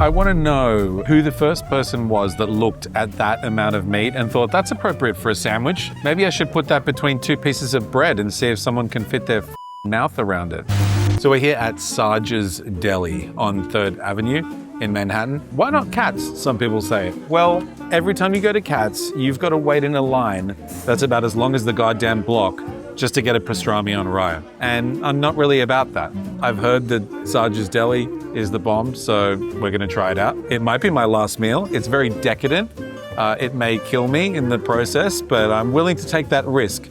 I want to know who the first person was that looked at that amount of meat and thought, that's appropriate for a sandwich. Maybe I should put that between two pieces of bread and see if someone can fit their mouth around it. So we're here at Sarge's Deli on 3rd Avenue in Manhattan. Why not Katz, some people say? Well, every time you go to Katz, you've got to wait in a line that's about as long as the goddamn block just to get a pastrami on rye. And I'm not really about that. I've heard that Sarge's Deli is the bomb, so we're gonna try it out. It might be my last meal. It's very decadent. It may kill me in the process, but I'm willing to take that risk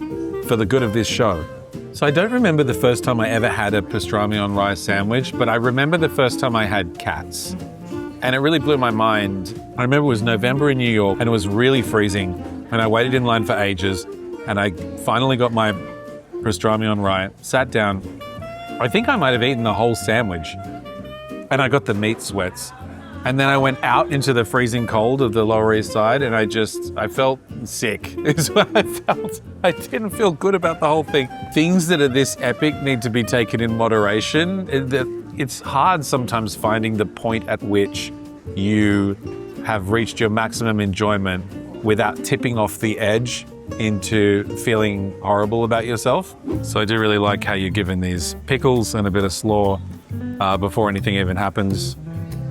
for the good of this show. So I don't remember the first time I ever had a pastrami on rye sandwich, but I remember the first time I had Katz. And it really blew my mind. I remember it was November in New York and it was really freezing and I waited in line for ages and I finally got my pastrami on rye, sat down. I think I might have eaten the whole sandwich and I got the meat sweats. And then I went out into the freezing cold of the Lower East Side and I felt sick is what I felt. I didn't feel good about the whole thing. Things that are this epic need to be taken in moderation. It's hard sometimes finding the point at which you have reached your maximum enjoyment without tipping off the edge into feeling horrible about yourself. So I do really like how you're given these pickles and a bit of slaw before anything even happens.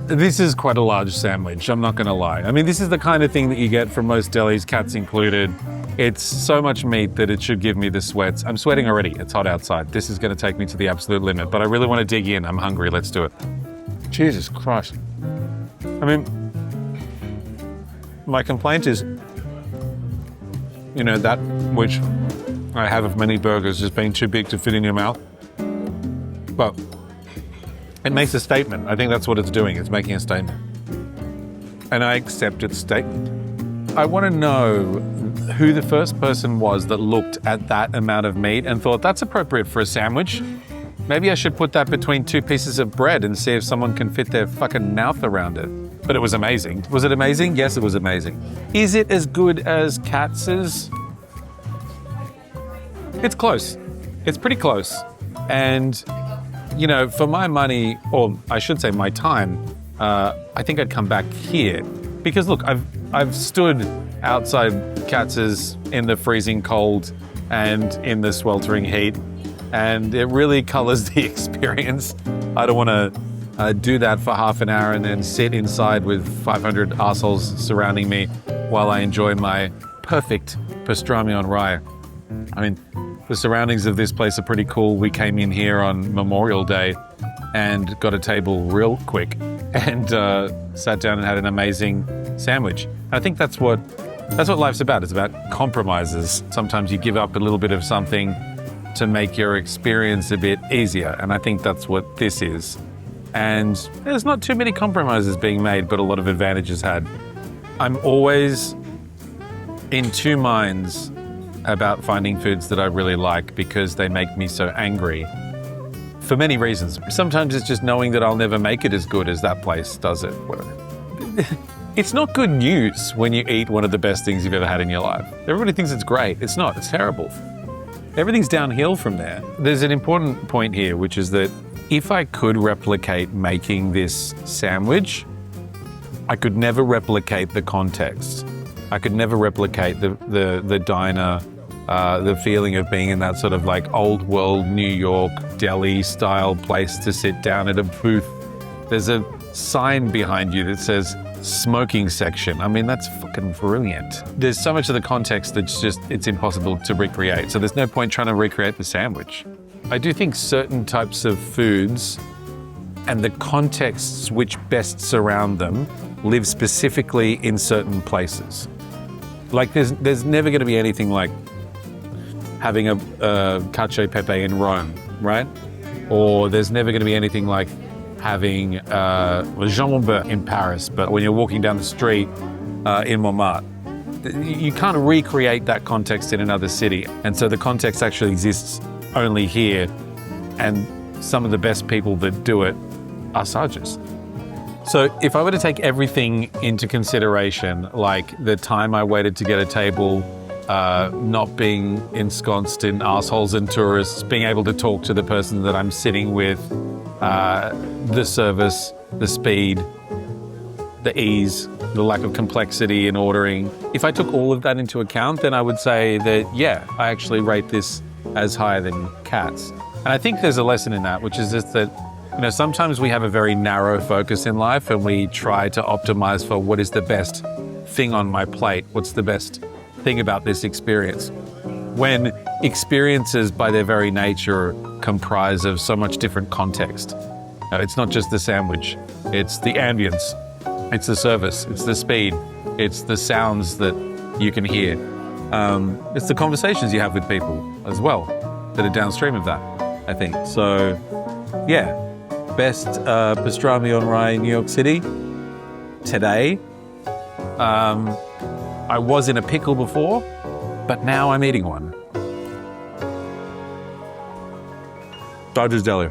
This is quite a large sandwich, I'm not gonna lie. I mean, this is the kind of thing that you get from most delis, Katz included. It's so much meat that it should give me the sweats. I'm sweating already, it's hot outside. This is gonna take me to the absolute limit, but I really wanna dig in, I'm hungry, let's do it. Jesus Christ. I mean, my complaint is, you know, that which I have of many burgers just being too big to fit in your mouth. But it makes a statement. I think that's what it's doing. It's making a statement. And I accept its statement. I want to know who the first person was that looked at that amount of meat and thought, that's appropriate for a sandwich. Maybe I should put that between two pieces of bread and see if someone can fit their fucking mouth around it. But it was amazing. Was it amazing? Yes, it was amazing. Is it as good as Katz's? It's close. It's pretty close. And you know, for my money, or I should say my time, I think I'd come back here. Because look, I've stood outside Katz's in the freezing cold and in the sweltering heat, and it really colors the experience. I don't want to do that for half an hour and then sit inside with 500 assholes surrounding me while I enjoy my perfect pastrami on rye. I mean, the surroundings of this place are pretty cool. We came in here on Memorial Day and got a table real quick and sat down and had an amazing sandwich. And I think that's what life's about. It's about compromises. Sometimes you give up a little bit of something to make your experience a bit easier. And I think that's what this is. And there's not too many compromises being made, but a lot of advantages had. I'm always in two minds about finding foods that I really like because they make me so angry for many reasons. Sometimes it's just knowing that I'll never make it as good as that place does it. It's not good news when you eat one of the best things you've ever had in your life. Everybody thinks it's great. It's not. It's terrible. Everything's downhill from there. There's an important point here, which is that if I could replicate making this sandwich, I could never replicate the context. I could never replicate the diner, the feeling of being in that sort of like old world New York deli style place to sit down at a booth. There's a sign behind you that says smoking section. I mean, that's fucking brilliant. There's so much of the context that's just, it's impossible to recreate. So there's no point trying to recreate the sandwich. I do think certain types of foods and the contexts which best surround them live specifically in certain places. Like there's never going to be anything like having a cacio e pepe in Rome, right? Or there's never going to be anything like having jambon in Paris, but when you're walking down the street in Montmartre, you can't recreate that context in another city. And so the context actually exists only here, and some of the best people that do it are Sarges. So if I were to take everything into consideration, like the time I waited to get a table, not being ensconced in assholes and tourists, being able to talk to the person that I'm sitting with, the service, the speed, the ease, the lack of complexity in ordering. If I took all of that into account, then I would say that, yeah, I actually rate this as higher than Katz. And I think there's a lesson in that, which is just that, sometimes we have a very narrow focus in life and we try to optimize for what is the best thing on my plate, what's the best thing about this experience. When experiences by their very nature comprise of so much different context. It's not just the sandwich, it's the ambience, it's the service, it's the speed, it's the sounds that you can hear. It's the conversations you have with people as well that are downstream of that, I think. So, yeah, best pastrami on rye in New York City today. I was in a pickle before, but now I'm eating one. Sarge's Deli.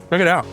Check it out.